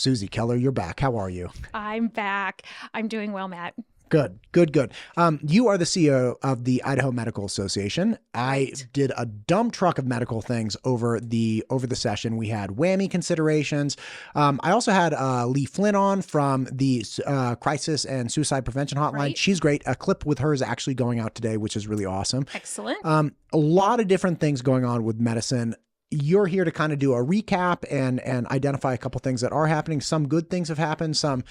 Susie Keller, you're back. How are you? I'm back. I'm doing well, Matt. Good. You are the CEO of the Idaho Medical Association. I did a dump truck of medical things over the session. We had WWAMI considerations. I also had Lee Flynn on from the Crisis and Suicide Prevention Hotline. Right. She's great. A clip with her is actually going out today, which is really awesome. Excellent. A lot of different things going on with medicine. You're here to kind of do a recap and identify a couple things that are happening. Some good things have happened, some,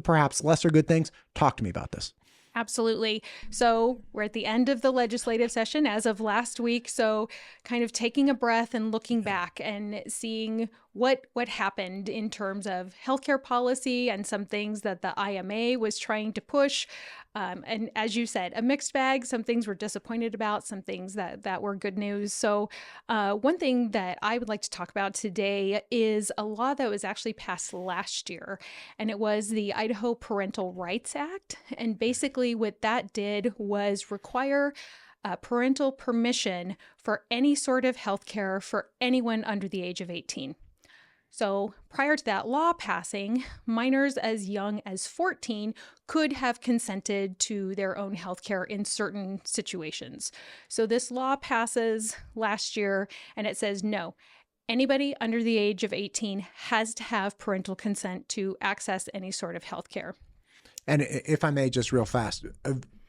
perhaps lesser good things. Talk to me about this. Absolutely. So we're at the end of the legislative session as of last week. So kind of taking a breath and looking back and seeing what happened in terms of healthcare policy and some things that the IMA was trying to push. And as you said, a mixed bag. Some things we're disappointed about, some things that were good news. So one thing that I would like to talk about today is a law that was actually passed last year, and it was the Idaho Parental Rights Act. And basically what that did was require parental permission for any sort of healthcare for anyone under the age of 18. So prior to that law passing, minors as young as 14 could have consented to their own healthcare in certain situations. So this law passes last year, and it says no. Anybody under the age of 18 has to have parental consent to access any sort of healthcare. And if I may, just real fast,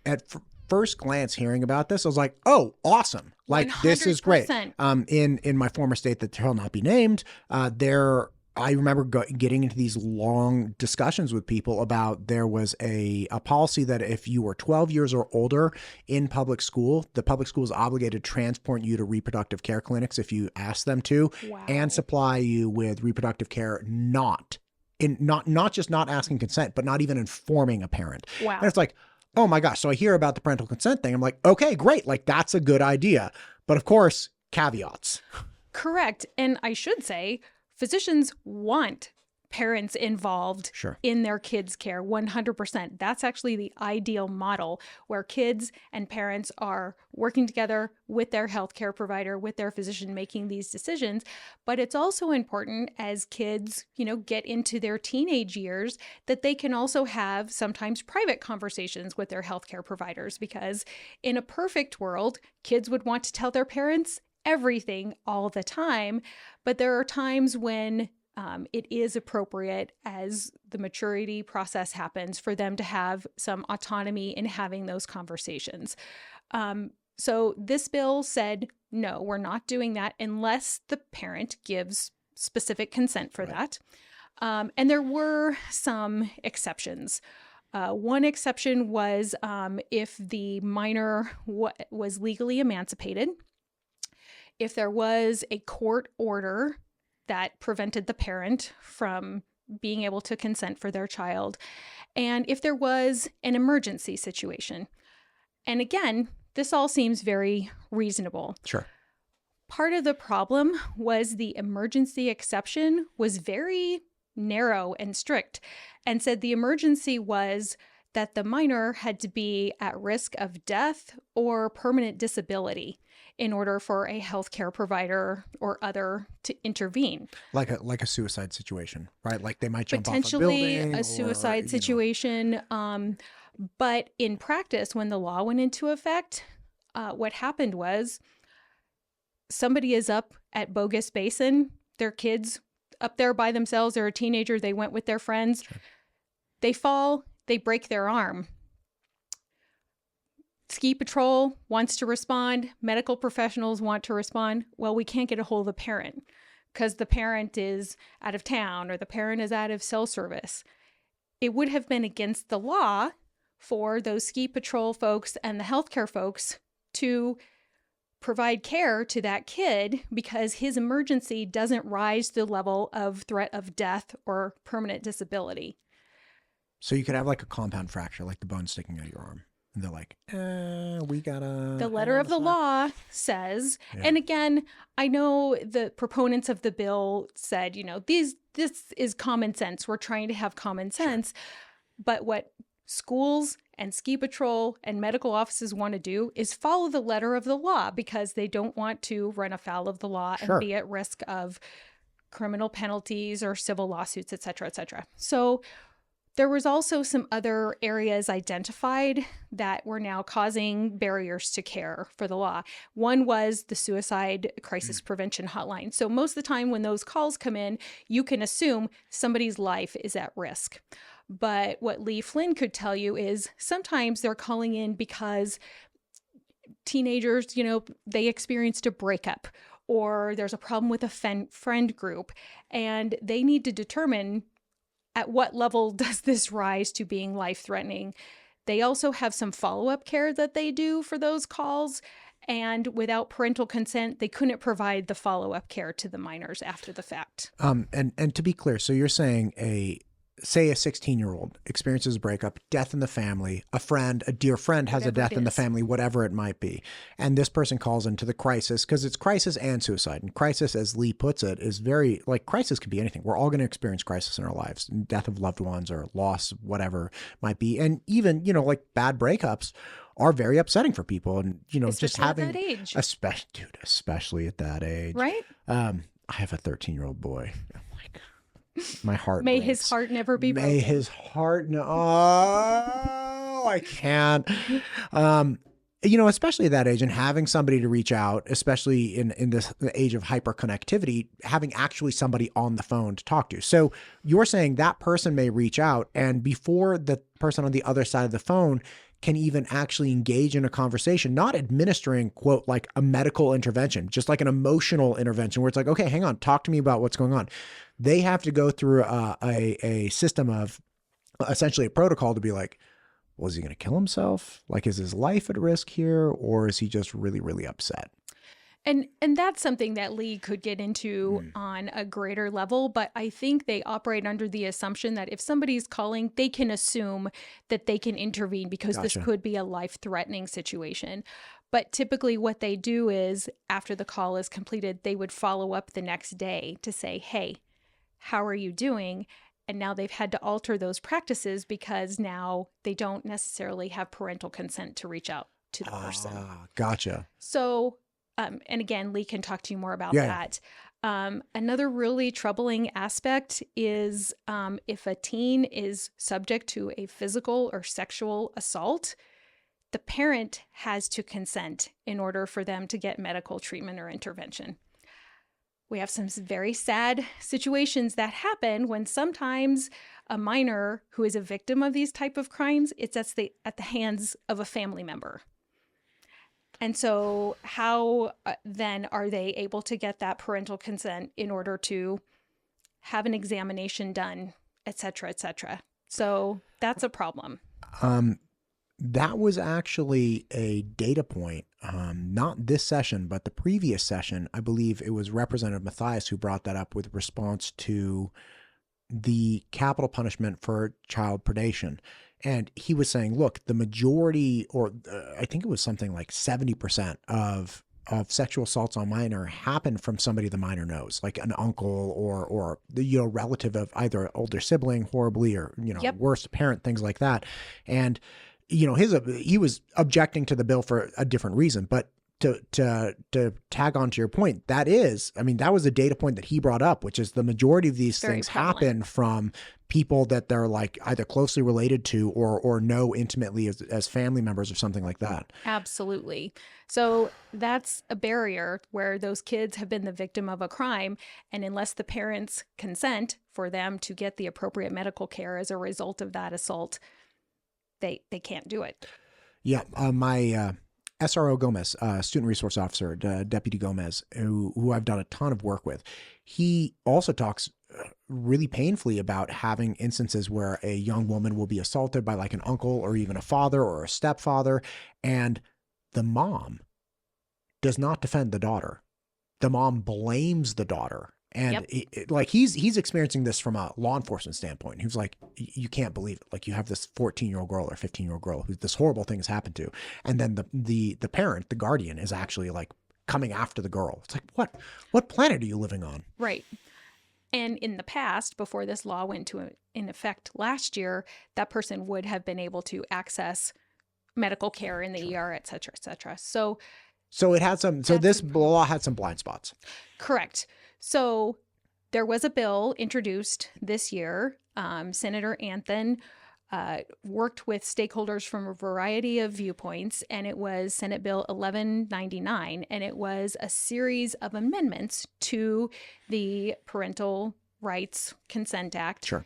at first glance hearing about this, I was like, oh, awesome. Like, 100%. This is great. In my former state that shall not be named, I remember getting into these long discussions with people about there was a policy that if you were 12 years or older in public school, the public school is obligated to transport you to reproductive care clinics if you ask them to, and supply you with reproductive care not just not asking consent, but not even informing a parent. Wow. And it's like, oh my gosh. So I hear about the parental consent thing. I'm like, okay, great. Like, that's a good idea. But of course, caveats. Correct. And I should say, physicians want parents involved in their kids' care 100%. That's actually the ideal model, where kids and parents are working together with their healthcare provider, with their physician, making these decisions. But it's also important as kids, get into their teenage years, that they can also have sometimes private conversations with their healthcare providers, because in a perfect world, kids would want to tell their parents everything all the time. But there are times when it is appropriate, as the maturity process happens, for them to have some autonomy in having those conversations. So this bill said, no, we're not doing that unless the parent gives specific consent for that. And there were some exceptions. One exception was if the minor was legally emancipated, if there was a court order that prevented the parent from being able to consent for their child, and if there was an emergency situation. And again, this all seems very reasonable. Sure. Part of the problem was the emergency exception was very narrow and strict, and said the emergency was that the minor had to be at risk of death or permanent disability in order for a healthcare provider or other to intervene. Like a suicide situation, right? Like they might jump off a potentially building. A suicide situation. But in practice, when the law went into effect, what happened was somebody is up at Bogus Basin, their kids up there by themselves, they're a teenager, they went with their friends, they fall, they break their arm. Ski patrol wants to respond. Medical professionals want to respond. Well, we can't get a hold of the parent because the parent is out of town or the parent is out of cell service. It would have been against the law for those ski patrol folks and the healthcare folks to provide care to that kid because his emergency doesn't rise to the level of threat of death or permanent disability. So you could have like a compound fracture, like the bone sticking out of your arm. And they're like, we gotta... The letter of the law says, and again, I know the proponents of the bill said, this is common sense. We're trying to have common sense. But what schools and ski patrol and medical offices want to do is follow the letter of the law because they don't want to run afoul of the law and be at risk of criminal penalties or civil lawsuits, et cetera, et cetera. So there was also some other areas identified that were now causing barriers to care for the law. One was the suicide crisis prevention hotline. So most of the time when those calls come in, you can assume somebody's life is at risk. But what Lee Flynn could tell you is sometimes they're calling in because teenagers, they experienced a breakup, or there's a problem with a friend group, and they need to determine at what level does this rise to being life-threatening. They also have some follow-up care that they do for those calls, and without parental consent, they couldn't provide the follow-up care to the minors after the fact. And to be clear, so you're saying say a 16-year-old experiences a breakup, death in the family, a dear friend has a death in the family, whatever it might be. And this person calls into the crisis, because it's crisis and suicide. And crisis, as Lee puts it, is very, crisis can be anything. We're all going to experience crisis in our lives, death of loved ones or loss, whatever might be. And even, bad breakups are very upsetting for people. And, just having, at that age. Especially at that age. Right? I have a 13-year-old boy. My heart May breaks. his heart never be broken. May his heart I can't. Especially at that age, and having somebody to reach out, especially in this age of hyperconnectivity, having actually somebody on the phone to talk to. So you're saying that person may reach out, and before the person on the other side of the phone can even actually engage in a conversation, not administering, quote, like a medical intervention, just like an emotional intervention where it's like, okay, hang on, talk to me about what's going on. They have to go through a system of essentially a protocol to be like, well, is he going to kill himself? Like, is his life at risk here? Or is he just really, really upset? And that's something that Lee could get into on a greater level, but I think they operate under the assumption that if somebody's calling, they can assume that they can intervene because this could be a life-threatening situation. But typically what they do is after the call is completed, they would follow up the next day to say, hey, how are you doing? And now they've had to alter those practices because now they don't necessarily have parental consent to reach out to the person. Gotcha. So, and again, Lee can talk to you more about that. Another really troubling aspect is if a teen is subject to a physical or sexual assault, the parent has to consent in order for them to get medical treatment or intervention. We have some very sad situations that happen when sometimes a minor who is a victim of these type of crimes, it's at the hands of a family member. And so how then are they able to get that parental consent in order to have an examination done, et cetera, et cetera? So that's a problem. That was actually a data point, not this session, but the previous session. I believe it was Representative Mathias who brought that up with response to the capital punishment for child predation. And he was saying, look, the majority, or I think it was something like 70% of sexual assaults on minor happen from somebody the minor knows, like an uncle or the relative of either older sibling horribly or worse parent, things like that. And he was objecting to the bill for a different reason, but to tag on to your point, that was a data point that he brought up, which is the majority of these things happen from people that they're like either closely related to or know intimately as family members or something like that. Absolutely. So that's a barrier where those kids have been the victim of a crime, and unless the parents consent for them to get the appropriate medical care as a result of that assault, they can't do it. Yeah. My SRO Gomez, Student Resource Officer, Deputy Gomez, who I've done a ton of work with, he also talks really painfully about having instances where a young woman will be assaulted by like an uncle or even a father or a stepfather, and the mom does not defend the daughter. The mom blames the daughter. And he's experiencing this from a law enforcement standpoint. He was like, you can't believe it. Like, you have this 14-year-old girl or 15-year-old girl who this horrible thing has happened to. And then the parent, the guardian, is actually like coming after the girl. It's like, what planet are you living on? Right. And in the past, before this law went in effect last year, that person would have been able to access medical care in the ER, et cetera, et cetera. So it had some, this law had some blind spots. Correct. So There was a bill introduced this year. Senator Anthony worked with stakeholders from a variety of viewpoints, and it was Senate Bill 1199, and it was a series of amendments to the Parental Rights Consent Act. Sure.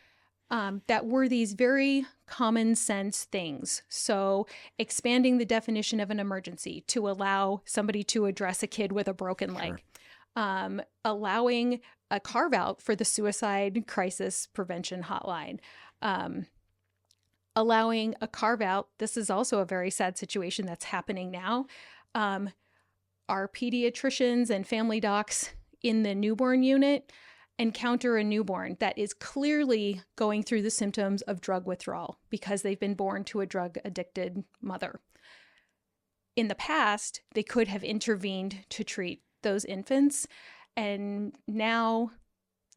That were these very common sense things. So expanding the definition of an emergency to allow somebody to address a kid with a broken leg. Allowing a carve out for the suicide crisis prevention hotline. Allowing a carve out, this is also a very sad situation that's happening now. Our pediatricians and family docs in the newborn unit encounter a newborn that is clearly going through the symptoms of drug withdrawal because they've been born to a drug-addicted mother. In the past, they could have intervened to treat those infants, and now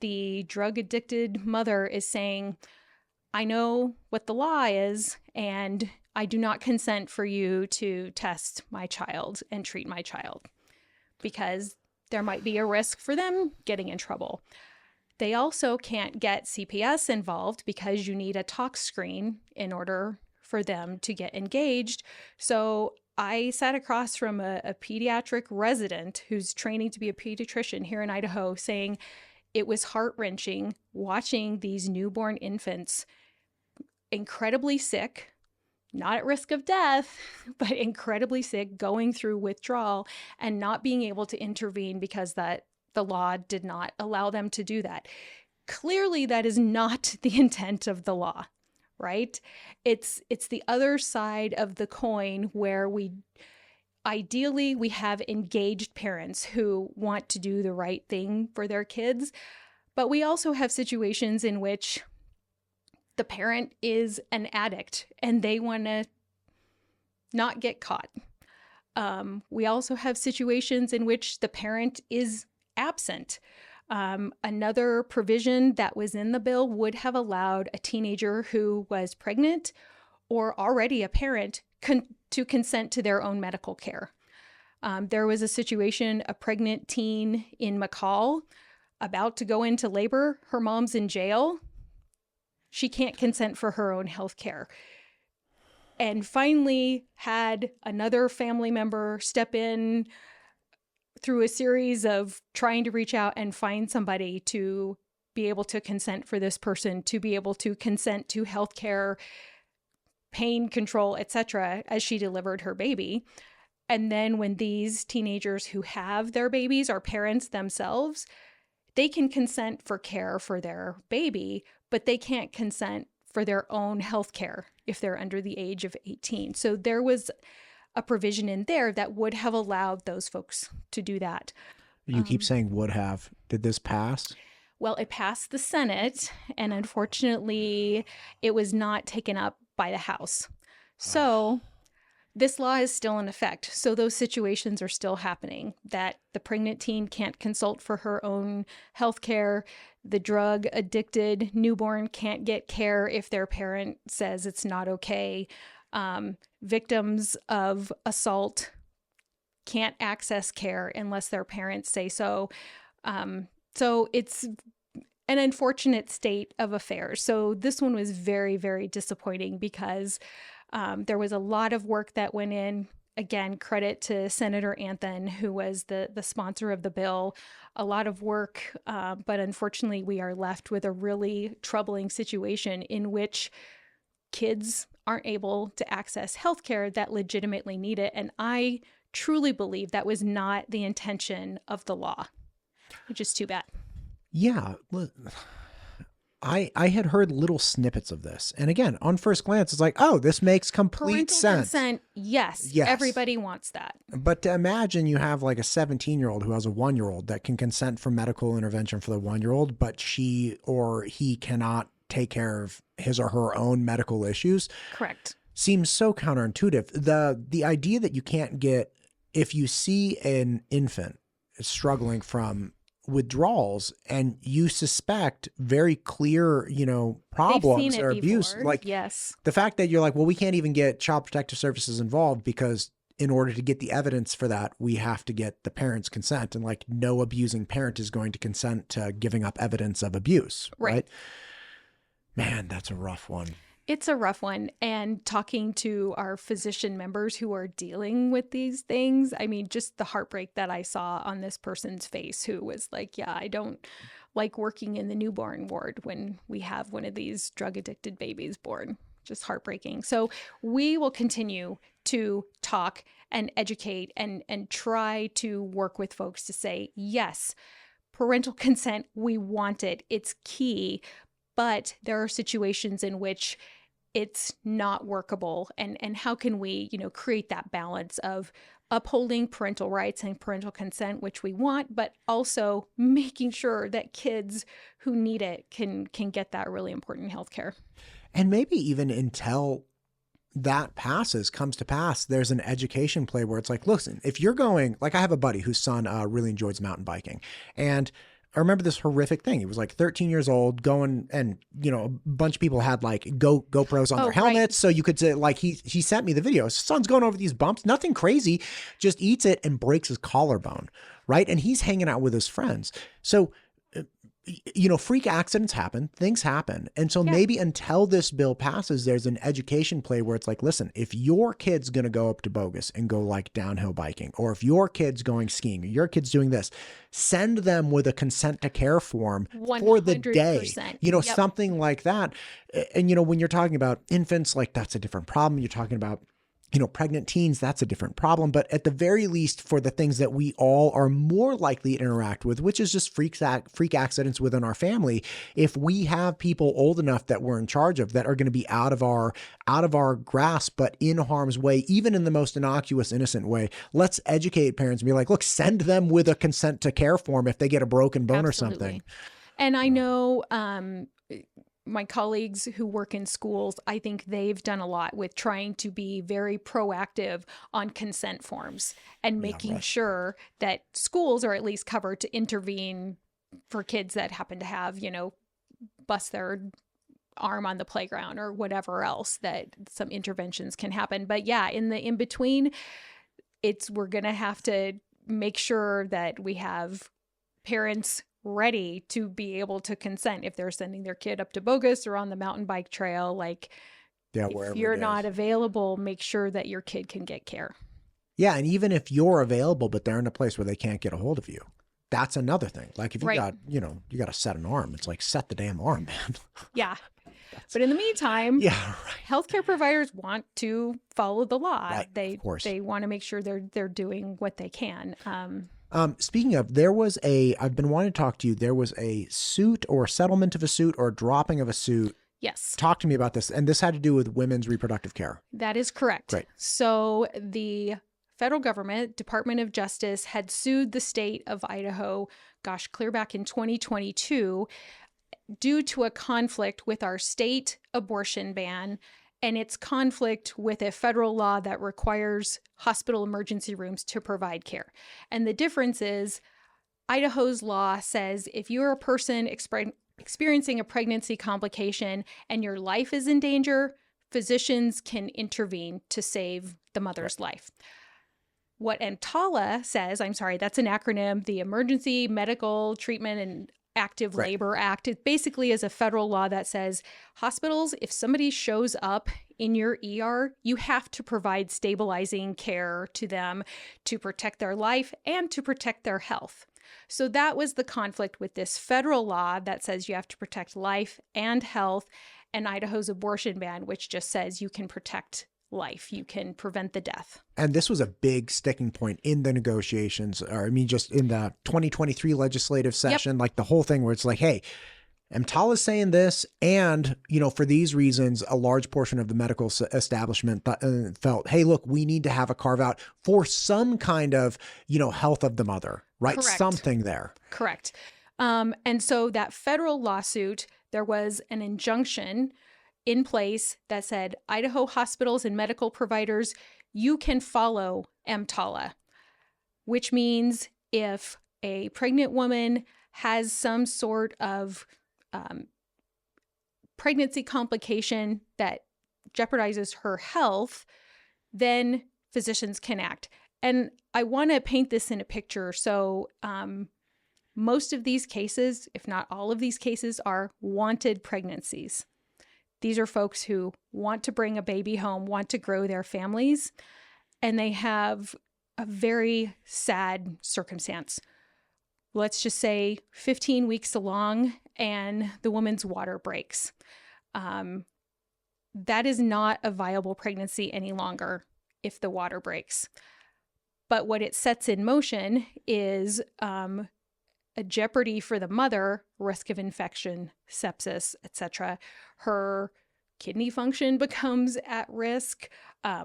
the drug-addicted mother is saying, I know what the law is, and I do not consent for you to test my child and treat my child because there might be a risk for them getting in trouble. They also can't get CPS involved because you need a tox screen in order for them to get engaged. So I sat across from a pediatric resident who's training to be a pediatrician here in Idaho saying it was heart-wrenching watching these newborn infants incredibly sick, not at risk of death, but incredibly sick, going through withdrawal and not being able to intervene because the law did not allow them to do that. Clearly, that is not the intent of the law, right? It's the other side of the coin where we have engaged parents who want to do the right thing for their kids, but we also have situations in which the parent is an addict and they want to not get caught. We also have situations in which the parent is absent. Another provision that was in the bill would have allowed a teenager who was pregnant or already a parent to consent to their own medical care. There was a situation, a pregnant teen in McCall about to go into labor. Her mom's in jail. She can't consent for her own health care. And finally had another family member step in through a series of trying to reach out and find somebody to be able to consent for this person, to be able to consent to health care, pain control, etc., as she delivered her baby. And then when these teenagers who have their babies are parents themselves, they can consent for care for their baby, but they can't consent for their own health care if they're under the age of 18. So there was a provision in there that would have allowed those folks to do that. You keep saying would have. Did this pass? Well, it passed the Senate, and unfortunately, it was not taken up by the House. So this law is still in effect. So those situations are still happening, that the pregnant teen can't consult for her own health care. The drug-addicted newborn can't get care if their parent says it's not okay. Victims of assault can't access care unless their parents say so. So it's an unfortunate state of affairs. So this one was very, very disappointing because there was a lot of work that went in. Again, credit to Senator Anthony, who was the sponsor of the bill. A lot of work, but unfortunately, we are left with a really troubling situation in which kids aren't able to access healthcare that legitimately need it. And I truly believe that was not the intention of the law, which is too bad. Yeah. I had heard little snippets of this. And again, on first glance, it's like, oh, this makes complete Parental sense. Consent, yes. Everybody wants that. But to imagine you have like a 17-year-old who has a 1-year-old that can consent for medical intervention for the 1-year-old, but she or he cannot take care of his or her own medical issues. Correct. Seems so counterintuitive. The idea that you can't get, if you see an infant struggling from withdrawals and you suspect very clear, problems or abuse, before. like yes, the fact that you're like, well, we can't even get Child Protective Services involved because in order to get the evidence for that, we have to get the parent's consent, and like no abusing parent is going to consent to giving up evidence of abuse. Right? Man, that's a rough one. It's a rough one. And talking to our physician members who are dealing with these things, I mean, just the heartbreak that I saw on this person's face who was like, yeah, I don't like working in the newborn ward when we have one of these drug addicted babies born. Just heartbreaking. So we will continue to talk and educate and try to work with folks to say, yes, parental consent, we want it. It's key. But there are situations in which it's not workable. And how can we, create that balance of upholding parental rights and parental consent, which we want, but also making sure that kids who need it can get that really important health care. And maybe even until that comes to pass, there's an education play where it's like, listen, if you're going, like I have a buddy whose son really enjoys mountain biking. And I remember this horrific thing. He was like 13 years old going, and a bunch of people had like GoPros on their helmets. Right. So you could say, like, he sent me the video. His son's going over these bumps, nothing crazy, just eats it and breaks his collarbone. Right. And he's hanging out with his friends. So, freak accidents happen, things happen. And so maybe until this bill passes, there's an education play where it's like, listen, if your kid's going to go up to Bogus and go like downhill biking, or if your kid's going skiing, or your kid's doing this, send them with a consent to care form 100%. For the day, something like that. And, when you're talking about infants, like that's a different problem. You're talking about pregnant teens, that's a different problem. But at the very least, for the things that we all are more likely to interact with, which is just freak accidents within our family, if we have people old enough that we're in charge of that are going to be out of our grasp, but in harm's way, even in the most innocuous, innocent way, let's educate parents and be like, look, send them with a consent to care form if they get a broken bone or something. And I know, my colleagues who work in schools, I think they've done a lot with trying to be very proactive on consent forms and making sure that schools are at least covered to intervene for kids that happen to have, bust their arm on the playground or whatever else, that some interventions can happen. But in the in-between, we're going to have to make sure that we have parents ready to be able to consent if they're sending their kid up to Bogus or on the mountain bike trail. Like, if you're not available, make sure that your kid can get care. Yeah. And even if you're available, but they're in a place where they can't get a hold of you, that's another thing. Like if you got, you got to set an arm, it's like set the damn arm, man. Yeah. But in the meantime, healthcare providers want to follow the law. Right, they want to make sure they're doing what they can. Speaking of, I've been wanting to talk to you. There was a suit or settlement of a suit or dropping of a suit. Yes. Talk to me about this. And this had to do with women's reproductive care. That is correct. Great. So the federal government, Department of Justice, had sued the state of Idaho, clear back in 2022, due to a conflict with our state abortion ban and its conflict with a federal law that requires hospital emergency rooms to provide care. And the difference is Idaho's law says if you're a person experiencing a pregnancy complication and your life is in danger, physicians can intervene to save the mother's life. What EMTALA says, that's an acronym, the Emergency Medical Treatment and Active Labor Act. It basically is a federal law that says hospitals, if somebody shows up in your ER, you have to provide stabilizing care to them to protect their life and to protect their health. So that was the conflict with this federal law that says you have to protect life and health, and Idaho's abortion ban, which just says you can protect life, you can prevent the death. And this was a big sticking point in the negotiations, just in the 2023 legislative session, like the whole thing where it's like, hey, EMTALA is saying this, and, for these reasons, a large portion of the medical establishment felt, hey, look, we need to have a carve out for some kind of, health of the mother, right? Correct. Something there. Correct. And so that federal lawsuit, there was an injunction in place that said, Idaho hospitals and medical providers, you can follow EMTALA, which means if a pregnant woman has some sort of pregnancy complication that jeopardizes her health, then physicians can act. And I want to paint this in a picture. So most of these cases, if not all of these cases, are wanted pregnancies. These are folks who want to bring a baby home, want to grow their families, and they have a very sad circumstance. Let's just say 15 weeks along and the woman's water breaks. That is not a viable pregnancy any longer if the water breaks. But what it sets in motion is a jeopardy for the mother, risk of infection, sepsis, etc. Her kidney function becomes at risk,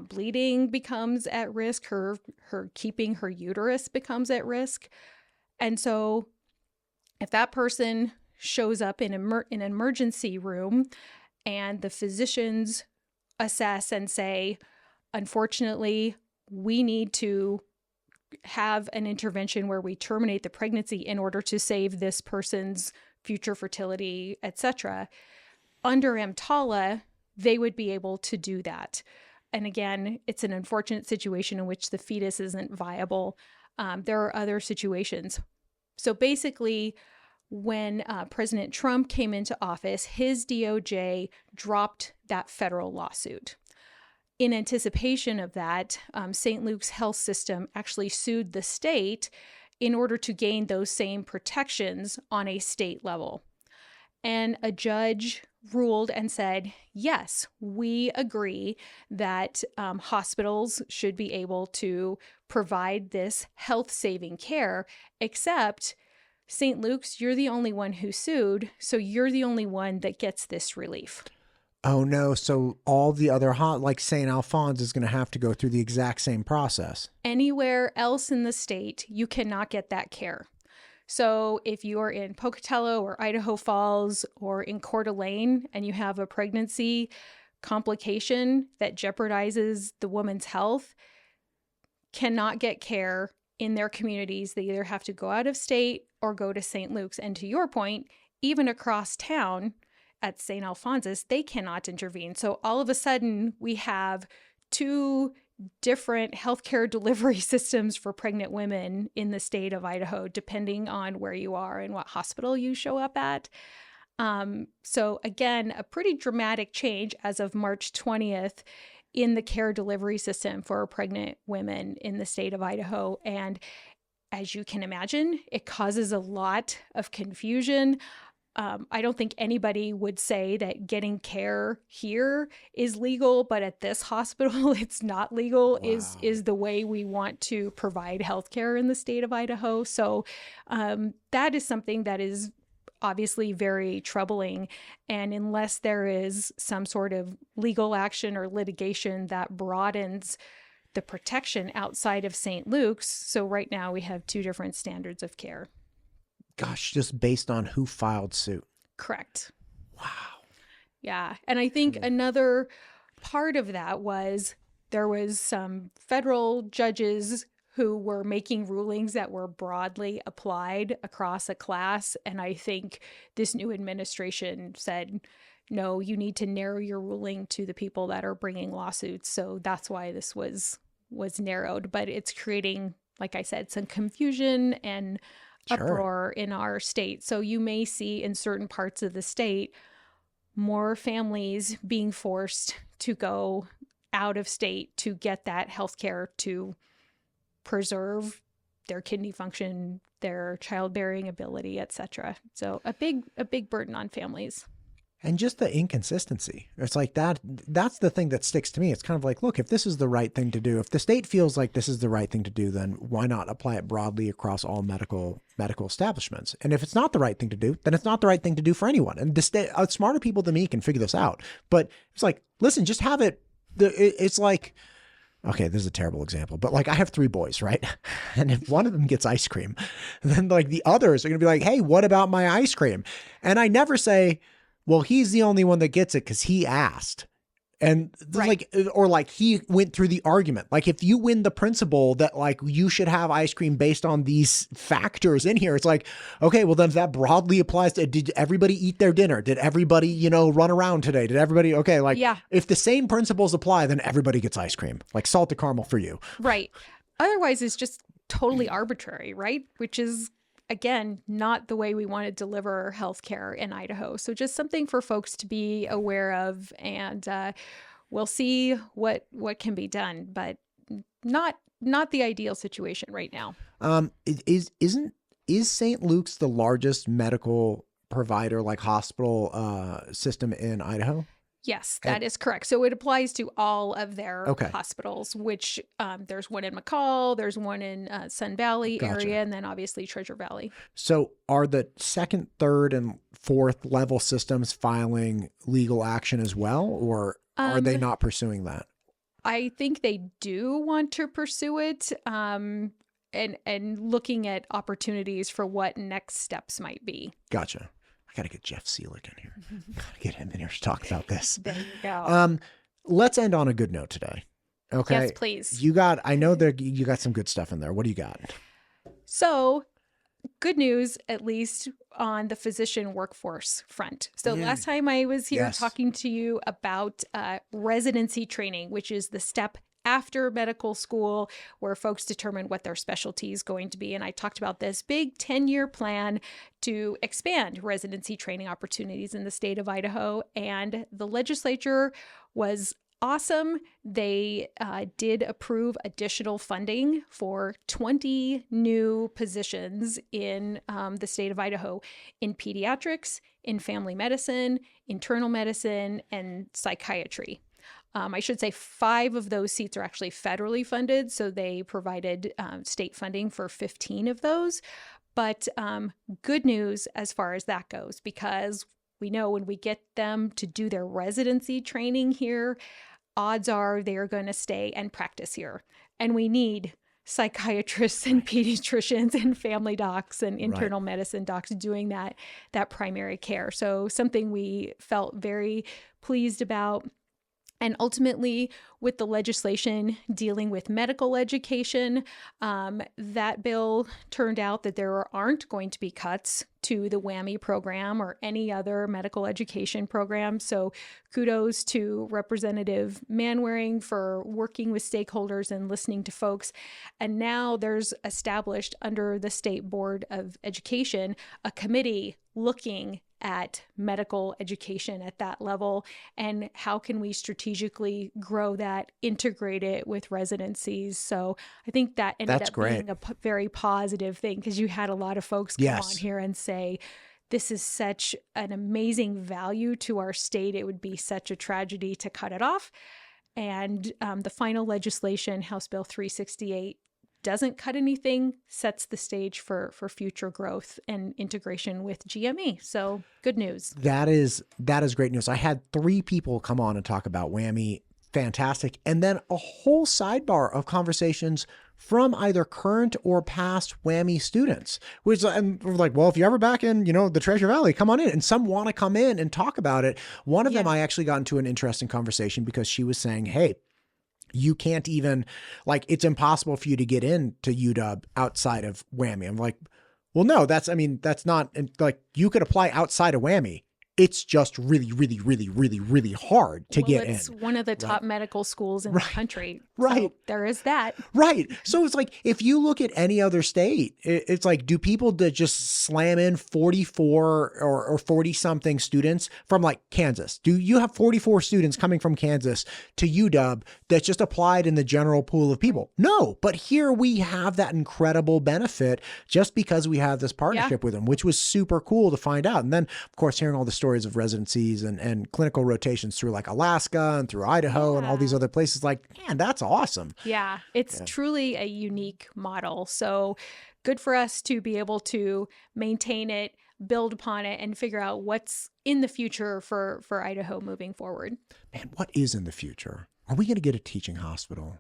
bleeding becomes at risk, her keeping her uterus becomes at risk. And so if that person shows up in an emergency room and the physicians assess and say, unfortunately, we need to have an intervention where we terminate the pregnancy in order to save this person's future fertility, etc. Under EMTALA, they would be able to do that. And again, it's an unfortunate situation in which the fetus isn't viable. There are other situations. So basically, when President Trump came into office, his DOJ dropped that federal lawsuit. In anticipation of that, St. Luke's health system actually sued the state in order to gain those same protections on a state level. And a judge ruled and said, yes, we agree that hospitals should be able to provide this health-saving care, except St. Luke's, you're the only one who sued, so you're the only one that gets this relief. Oh, no. So all the other, like St. Alphonse, is going to have to go through the exact same process. Anywhere else in the state, you cannot get that care. So if you are in Pocatello or Idaho Falls or in Coeur d'Alene and you have a pregnancy complication that jeopardizes the woman's health, cannot get care in their communities. They either have to go out of state or go to St. Luke's. And to your point, even across town at St. Alphonsus, they cannot intervene. So all of a sudden, we have two different healthcare delivery systems for pregnant women in the state of Idaho, depending on where you are and what hospital you show up at. So again, a pretty dramatic change as of March 20th in the care delivery system for pregnant women in the state of Idaho. And as you can imagine, it causes a lot of confusion. I don't think anybody would say that getting care here is legal, but at this hospital, it's not legal. Wow. is the way we want to provide healthcare in the state of Idaho. So that is something that is obviously very troubling. And unless there is some sort of legal action or litigation that broadens the protection outside of St. Luke's, so right now we have two different standards of care. Gosh, just based on who filed suit. Correct. Wow. Yeah. And I think another part of that was there was some federal judges who were making rulings that were broadly applied across a class. And I think this new administration said, no, you need to narrow your ruling to the people that are bringing lawsuits. So that's why this was narrowed. But it's creating, like I said, some confusion and uproar in our state. So you may see in certain parts of the state more families being forced to go out of state to get that health care to preserve their kidney function, their childbearing ability, etc. So a big burden on families. And just the inconsistency. It's like that's the thing that sticks to me. It's kind of like, look, if this is the right thing to do, if the state feels like this is the right thing to do, then why not apply it broadly across all medical establishments? And if it's not the right thing to do, then it's not the right thing to do for anyone. And the state, smarter people than me can figure this out. But it's like, listen, just have it. It's like, okay, this is a terrible example, but like I have 3 boys, right? And if one of them gets ice cream, then like the others are going to be like, hey, what about my ice cream? And I never say, well, he's the only one that gets it because he asked. And like, or like he went through the argument. Like if you win the principle that like you should have ice cream based on these factors in here, it's like, okay, well then that broadly applies to, did everybody eat their dinner? Did everybody, you know, run around today? Did everybody, okay. Like if the same principles apply, then everybody gets ice cream, like salted caramel for you. Right. Otherwise it's just totally arbitrary, right? Which is, again, not the way we want to deliver healthcare in Idaho. So just something for folks to be aware of, and we'll see what can be done, but not the ideal situation right now. Is St. Luke's the largest medical provider, like hospital system in Idaho? Yes, that is correct. So it applies to all of their hospitals, which there's one in McCall, there's one in Sun Valley area, and then obviously Treasure Valley. So are the second, third, and fourth level systems filing legal action as well, or are they not pursuing that? I think they do want to pursue it, and looking at opportunities for what next steps might be. Gotcha. I got to get Jeff Seelig in here. Got to get him in here to talk about this. There you go. Let's end on a good note today. Okay. Yes, please. I know that you got some good stuff in there. What do you got? So good news, at least on the physician workforce front. So last time I was here talking to you about residency training, which is the step after medical school where folks determine what their specialty is going to be. And I talked about this big 10-year plan to expand residency training opportunities in the state of Idaho. And the legislature was awesome. They did approve additional funding for 20 new positions in the state of Idaho in pediatrics, in family medicine, internal medicine, and psychiatry. I should say 5 of those seats are actually federally funded, so they provided state funding for 15 of those. But good news as far as that goes, because we know when we get them to do their residency training here, odds are they are going to stay and practice here. And we need psychiatrists and pediatricians and family docs and internal medicine docs doing that primary care. So something we felt very pleased about. And ultimately, with the legislation dealing with medical education, that bill turned out that there aren't going to be cuts to the WWAMI program or any other medical education program. So kudos to Representative Manwaring for working with stakeholders and listening to folks. And now there's established under the State Board of Education a committee looking at medical education at that level and how can we strategically grow that, integrate it with residencies. So I think that ended up being a very positive thing, because you had a lot of folks come on here and say, this is such an amazing value to our state. It would be such a tragedy to cut it off. And the final legislation, House Bill 368, doesn't cut anything, sets the stage for future growth and integration with GME. So good news. That is great news. I had 3 people come on and talk about WWAMI. Fantastic. And then a whole sidebar of conversations from either current or past WWAMI students, and we're like, well, if you're ever back in, the Treasure Valley, come on in. And some want to come in and talk about it. One of them, I actually got into an interesting conversation because she was saying, hey, you can't even, it's impossible for you to get into UW outside of WWAMI. I'm like, well, no, that's not, you could apply outside of WWAMI. It's just really, really, really, really, really hard to get in. It's one of the top medical schools in the country. Right. So there is that. Right. So it's like, if you look at any other state, it's like, do people that just slam in 44 or 40 something students from Kansas? Do you have 44 students coming from Kansas to UW that just applied in the general pool of people? No, but here we have that incredible benefit just because we have this partnership with them, which was super cool to find out. And then of course, hearing all the stories of residencies and clinical rotations through Alaska and through Idaho and all these other places, man, that's awesome. Yeah, it's truly a unique model. So good for us to be able to maintain it, build upon it, and figure out what's in the future for Idaho moving forward. Man, what is in the future? Are we going to get a teaching hospital?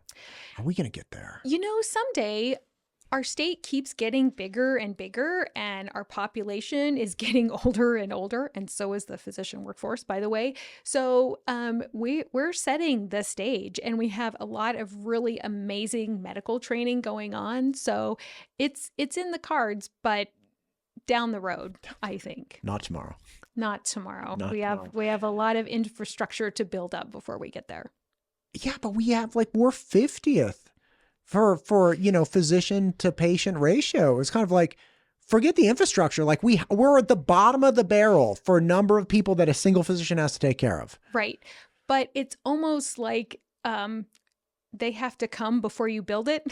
Are we going to get there? Someday our state keeps getting bigger and bigger, and our population is getting older and older, and so is the physician workforce, by the way. So we're setting the stage, and we have a lot of really amazing medical training going on. So it's in the cards, but down the road, I think. Not tomorrow. Not tomorrow. Not we tomorrow. have a lot of infrastructure to build up before we get there. Yeah, but we have we're 50th for physician to patient ratio. It's kind of like, forget the infrastructure. Like we're at the bottom of the barrel for a number of people that a single physician has to take care of. Right. But it's almost like they have to come before you build it.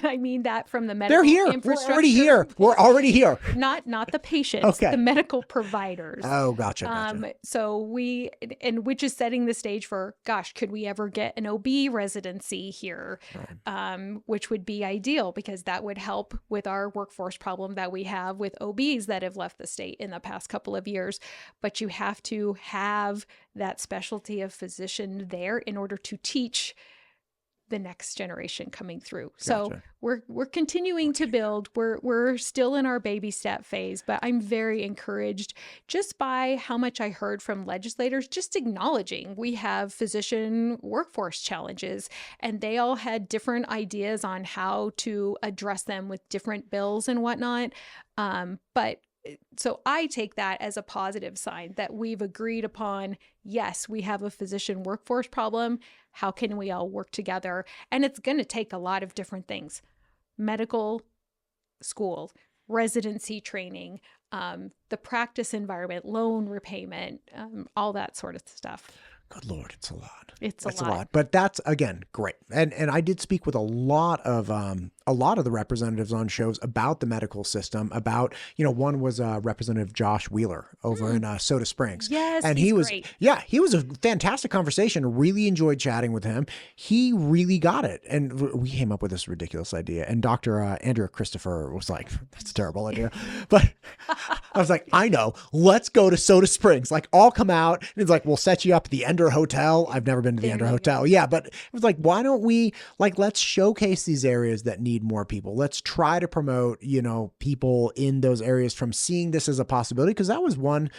I mean that from the medical infrastructure. We're already here. We're already here. Not the patients, okay. The medical providers. Oh, gotcha. So which is setting the stage for, gosh, could we ever get an OB residency here? Right. Which would be ideal, because that would help with our workforce problem that we have with OBs that have left the state in the past couple of years. But you have to have that specialty of physician there in order to teach the next generation coming through. Gotcha. So we're continuing to build. We're still in our baby step phase, but I'm very encouraged just by how much I heard from legislators, just acknowledging we have physician workforce challenges, and they all had different ideas on how to address them with different bills and whatnot. But so I take that as a positive sign that we've agreed upon, yes, we have a physician workforce problem. How can we all work together? And it's going to take a lot of different things: medical school, residency training, the practice environment, loan repayment, all that sort of stuff. Good Lord, it's a lot. It's a lot. But that's, again, great. And I did speak with a lot of the representatives on shows about the medical system, about, one was Representative Josh Wheeler over in Soda Springs. Yes, and he was great. Yeah, he was a fantastic conversation. Really enjoyed chatting with him. He really got it. And we came up with this ridiculous idea. And Dr. Andrea Christopher was like, that's a terrible idea. But I was like, I know, let's go to Soda Springs. Like, all come out. And it's like, we'll set you up at the Ender Hotel. I've never been to the Ender Hotel. Yeah, but it was like, why don't we, let's showcase these areas that need more people. Let's try to promote, people in those areas from seeing this as a possibility. Because that was one,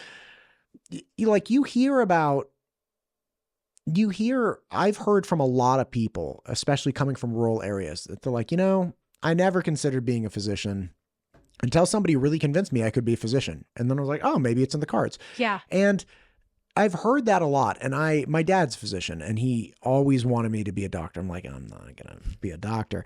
I've heard from a lot of people, especially coming from rural areas, that they're like, I never considered being a physician until somebody really convinced me I could be a physician. And then I was like, oh, maybe it's in the cards. Yeah. And I've heard that a lot. And my dad's a physician, and he always wanted me to be a doctor. I'm like, I'm not going to be a doctor.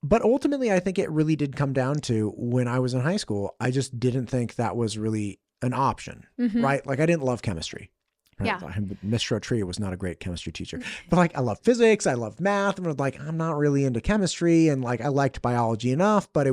But ultimately, I think it really did come down to, when I was in high school, I just didn't think that was really an option, right? I didn't love chemistry. Right? Yeah. Miss Trotria was not a great chemistry teacher, but I love physics. I love math. And I'm not really into chemistry. And I liked biology enough, but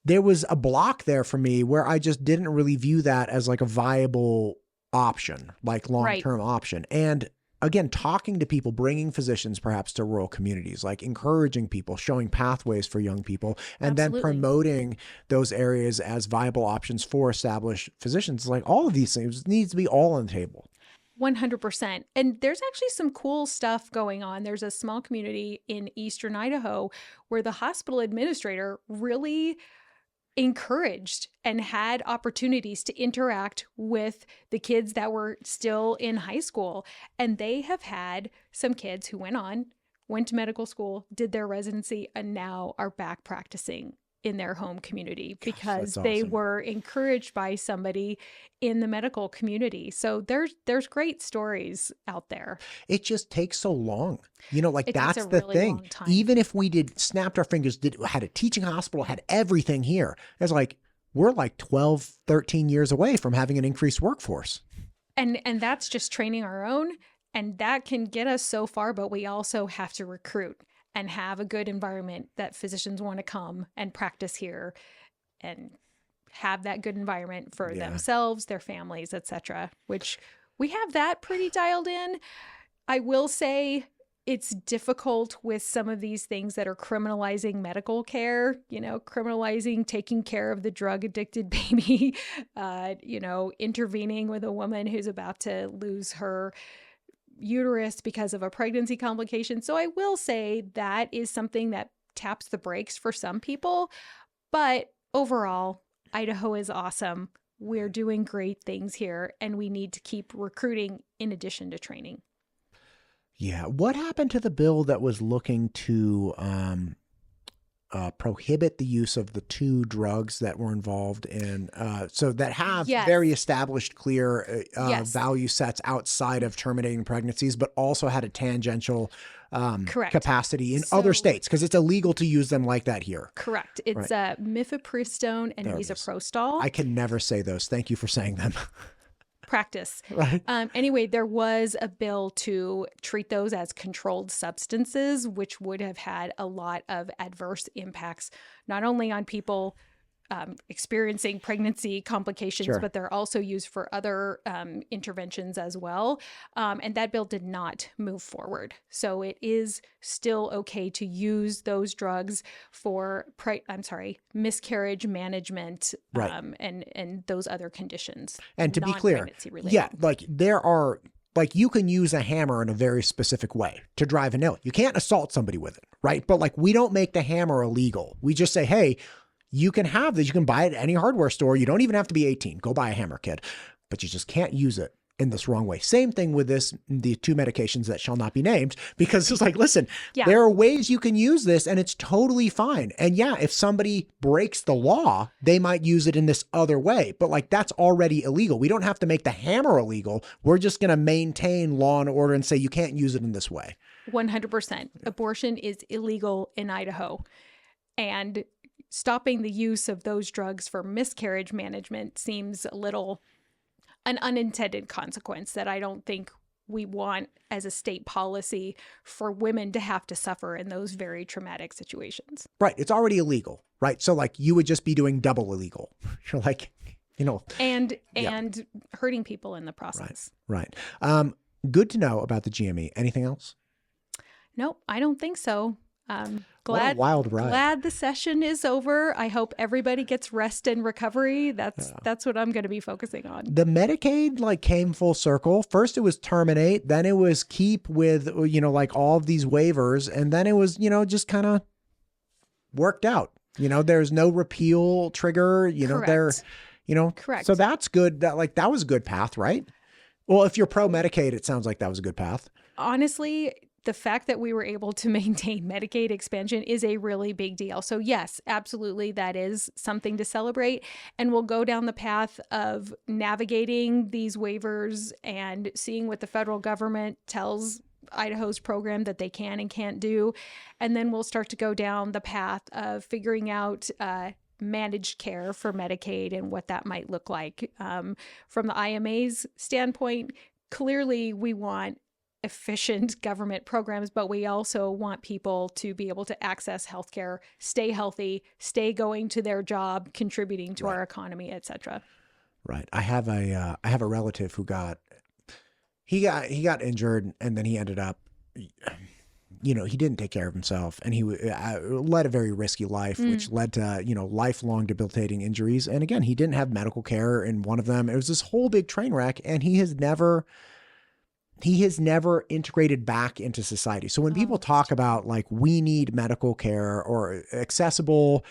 there was a block there for me where I just didn't really view that as a viable option, long-term option. And again, talking to people, bringing physicians perhaps to rural communities, encouraging people, showing pathways for young people, and then promoting those areas as viable options for established physicians. All of these things needs to be all on the table. 100%. And there's actually some cool stuff going on. There's a small community in eastern Idaho where the hospital administrator really encouraged and had opportunities to interact with the kids that were still in high school. And they have had some kids who went to medical school, did their residency, and now are back practicing in their home community because they were encouraged by somebody in the medical community. So there's great stories out there. It just takes so long. That's the really thing. Even if we snapped our fingers, had a teaching hospital, had everything here, it's we're 12, 13 years away from having an increased workforce. And that's just training our own. And that can get us so far, but we also have to recruit and have a good environment that physicians want to come and practice here and have that good environment for themselves, their families, etc., which we have that pretty dialed in. I will say it's difficult with some of these things that are criminalizing medical care, criminalizing taking care of the drug addicted baby, intervening with a woman who's about to lose her uterus because of a pregnancy complication. So I will say that is something that taps the brakes for some people. But overall, Idaho is awesome. We're doing great things here, and we need to keep recruiting in addition to training. Yeah. What happened to the bill that was looking to prohibit the use of the 2 drugs that were involved in, so that have very established, clear value sets outside of terminating pregnancies, but also had a tangential capacity in other states, because it's illegal to use them like that here. Correct. It's mifepristone and misoprostol. I can never say those. Thank you for saying them. Practice. Right. Anyway, there was a bill to treat those as controlled substances, which would have had a lot of adverse impacts, not only on people experiencing pregnancy complications, but they're also used for other interventions as well. And that bill did not move forward. So it is still okay to use those drugs for miscarriage management and those other conditions. And to be clear, you can use a hammer in a very specific way to drive a nail. You can't assault somebody with it, right? But we don't make the hammer illegal. We just say, hey, you can have this. You can buy it at any hardware store. You don't even have to be 18. Go buy a hammer, kid. But you just can't use it in this wrong way. Same thing with the 2 medications that shall not be named, because it's listen, there are ways you can use this and it's totally fine. And if somebody breaks the law, they might use it in this other way. But that's already illegal. We don't have to make the hammer illegal. We're just going to maintain law and order and say you can't use it in this way. 100%. Abortion is illegal in Idaho. And stopping the use of those drugs for miscarriage management seems an unintended consequence that I don't think we want as a state policy for women to have to suffer in those very traumatic situations. Right. It's already illegal, right? So you would just be doing double illegal. You're and hurting people in the process. Right. Good to know about the GME. Anything else? Nope, I don't think so. What a wild ride. Glad the session is over. I hope everybody gets rest and recovery. That's what I'm going to be focusing on. The Medicaid came full circle. First it was terminate, then it was keep with all of these waivers, and then it was just kind of worked out. There's no repeal trigger. Correct. Correct. So that's good. That was a good path, right? Well, if you're pro Medicaid, it sounds like that was a good path. Honestly, the fact that we were able to maintain Medicaid expansion is a really big deal. So yes, absolutely, that is something to celebrate. And we'll go down the path of navigating these waivers and seeing what the federal government tells Idaho's program that they can and can't do. And then we'll start to go down the path of figuring out managed care for Medicaid and what that might look like. From the IMA's standpoint, clearly we want efficient government programs, but we also want people to be able to access healthcare, stay healthy, stay going to their job, contributing to our economy, etc. Right. I have a relative who got injured, and then he ended up, he didn't take care of himself, and he led a very risky life, which led to, lifelong debilitating injuries. And again, he didn't have medical care in one of them. It was this whole big train wreck, and he has never integrated back into society. So when people talk about we need medical care or accessible,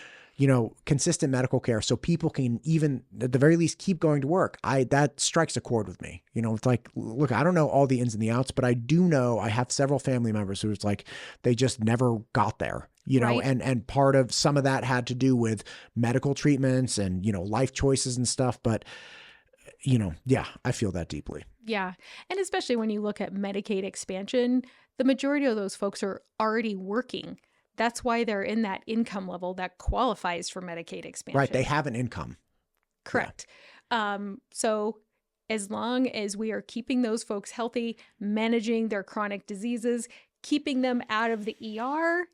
consistent medical care so people can even at the very least keep going to work, that strikes a chord with me. It's look, I don't know all the ins and the outs, but I do know I have several family members who it's they just never got there. And part of some of that had to do with medical treatments and, life choices and stuff. But I feel that deeply. Yeah. And especially when you look at Medicaid expansion, the majority of those folks are already working. That's why they're in that income level that qualifies for Medicaid expansion. Right. They have an income. Correct. Yeah. So as long as we are keeping those folks healthy, managing their chronic diseases, keeping them out of the ER,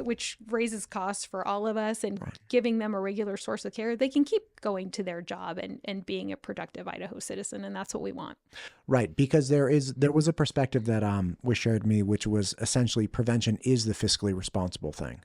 which raises costs for all of us, and giving them a regular source of care, they can keep going to their job and being a productive Idaho citizen. And that's what we want. Right. Because there was a perspective that was shared with me, which was essentially prevention is the fiscally responsible thing.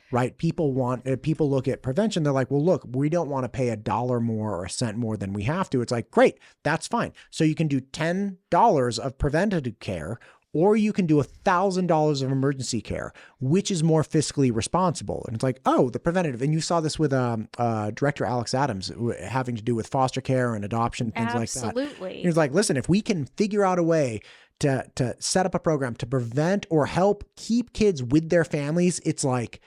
Right. People look at prevention. They're like, well, look, we don't want to pay $1 more or $1 more than we have to. It's great. That's fine. So you can do $10 of preventative care, or you can do $1,000 of emergency care. Which is more fiscally responsible? And it's like, oh, the preventative. And you saw this with Director Alex Adams having to do with foster care and adoption, things like that. Absolutely. He was like, listen, if we can figure out a way to set up a program to prevent or help keep kids with their families, it's like,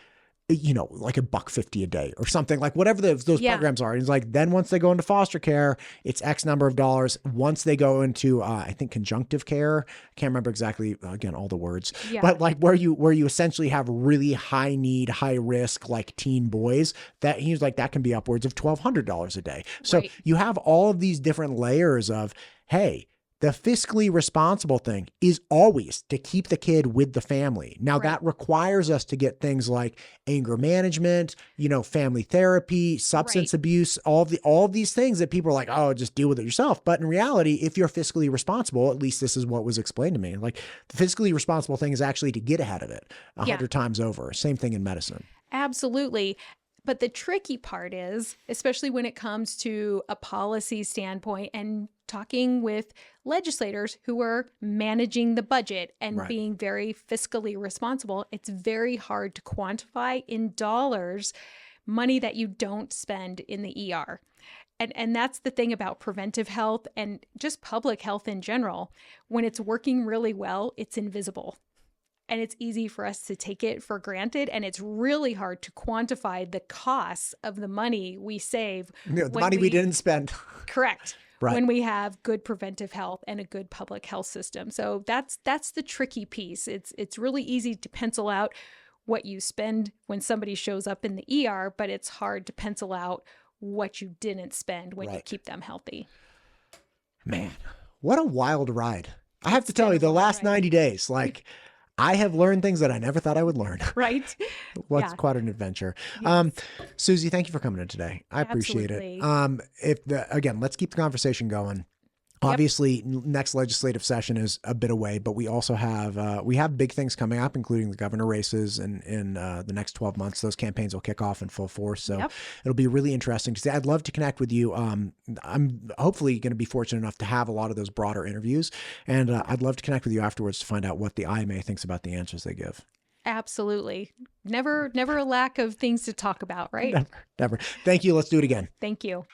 like $1.50 a day or something, like whatever those programs are. And it's like, then once they go into foster care, it's X number of dollars. Once they go into, I think conjunctive care, I can't remember exactly, again, all the words, but like where you essentially have really high need, high risk, like teen boys, that he was like, that can be upwards of $1,200 a day. So you have all of these different layers of, hey, the fiscally responsible thing is always to keep the kid with the family. Now that requires us to get things like anger management, family therapy, substance abuse, all of these things that people are like, oh, just deal with it yourself. But in reality, if you're fiscally responsible, at least this is what was explained to me. Like the fiscally responsible thing is actually to get ahead of it 100 times over. Same thing in medicine. Absolutely. But the tricky part is, especially when it comes to a policy standpoint and talking with legislators who are managing the budget and being very fiscally responsible, it's very hard to quantify in dollars money that you don't spend in the ER. And that's the thing about preventive health and just public health in general. When it's working really well, it's invisible. And it's easy for us to take it for granted. And it's really hard to quantify the costs of the money we save. The money we didn't spend. Correct. Right. When we have good preventive health and a good public health system. So that's the tricky piece. It's really easy to pencil out what you spend when somebody shows up in the ER, but it's hard to pencil out what you didn't spend when you keep them healthy. Man, what a wild ride. I have to tell you, the last 90 days, like... I have learned things that I never thought I would learn. Right. What's quite an adventure. Yes. Susie, thank you for coming in today. I appreciate it. Again, let's keep the conversation going. Obviously, next legislative session is a bit away, but we also have big things coming up, including the governor races in the next 12 months. Those campaigns will kick off in full force. So it'll be really interesting to see. I'd love to connect with you. I'm hopefully going to be fortunate enough to have a lot of those broader interviews. And I'd love to connect with you afterwards to find out what the IMA thinks about the answers they give. Absolutely. Never a lack of things to talk about, right? Never. Thank you. Let's do it again. Thank you.